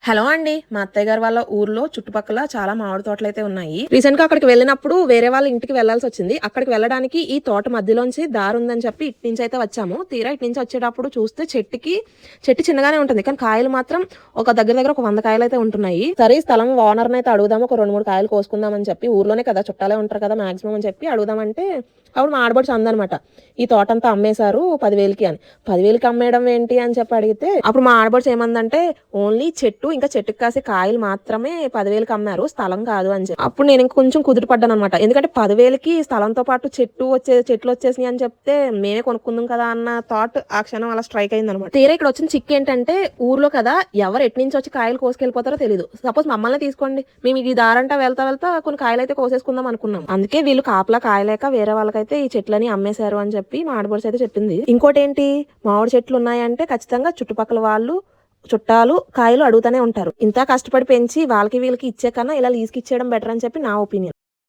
Hello అండి. మా అత్తయ్య గారు వాళ్ళ ఊర్లో చుట్టుపక్కల చాలా మామిడి తోటలైతే ఉన్నాయి. రీసెంట్‌గా అక్కడికి వెళ్ళినప్పుడు వేరే వాళ్ళ ఇంటికి వెళ్ళాల్సొచ్చింది. అక్కడికి వెళ్ళడానికి ఈ తోట మధ్యలోంచి దారుందని చెప్పి ఇటు నుంచయితే వచ్చాము. తీరా ఇటు నుంచి వచ్చేటప్పుడు చూస్తే చెట్టు చిన్నగానే ఉంటుంది. కానీ కాయలు మాత్రం దగ్గర దగ్గర ఒక 100 కాయలైతే ఉంటున్నాయి. సరే ఈ స్థలం ఓనర్‌నైతే అడుగుదాము. ఒక 2, 3 కాయలు కోసుకుందామని చెప్పి ఊర్లోనే కదా చుట్టాలే ఉంటారు కదా మాక్సిమం అని చెప్పి అడుగుదామంటే అప్పుడు మా ఆడపడుచు అందనమాట. ఈ తోటంతా అమ్మేశారు 10,000కి అని. 10,000కి అమ్మేయడం ఏంటి అని చెప్పి అడిగితే అప్పుడు మా ఆడపడుచు ఏమందంటే ఓన్లీ చెట్టు ఇంకా చెట్టుకి కాసే కాయలు మాత్రమే 10,000కి అమ్మారు. స్థలం కాదు అని చెప్పి. అప్పుడు నేను ఇంకొంచెం కుదుట పడ్డాననమాట. ఎందుకంటే 10,000కి స్థలంతో పాటు చెట్లు వచ్చేసినాయి అని చెప్తే మేమే కొనుక్కుందాం కదా అన్న థాట్ ఆ క్షణం అలా స్ట్రైక్ అయిందనమాట. తీరా ఇక్కడ వచ్చిన చిక్ ఏంటంటే ఊర్లో కదా ఎవరు ఎటు నుంచి వచ్చి కాయలు కోసుకెళ్ళిపోతారో తెలియదు. సపోజ్ మమ్మల్ని తీసుకోండి. మేము ఈ దారంటా వెళ్తా కొన్ని కాయలు అయితే కోసేసుకుందాం అనుకున్నాం. అందుకే వీళ్ళు కాపలా కాయలేక వేరే వాళ్ళకైతే ఈ చెట్లని అమ్మేశారు అని చెప్పి మా ఆడపడుచు అయితే చెప్పింది. ఇంకోటి ఏంటి మామిడి చెట్లు ఉన్నాయంటే ఖచ్చితంగా చుట్టుపక్కల వాళ్ళు చుట్టాలు కాయలు అడుగుతూనే ఉంటారు. ఇంత కష్టపడి పెంచి వాళ్ళకి వీళ్ళకి ఇచ్చే కన్నా ఇలా లీజ్‌కి ఇచ్చేయడం బెటర్ అని చెప్పి నా ఒపీనియన్.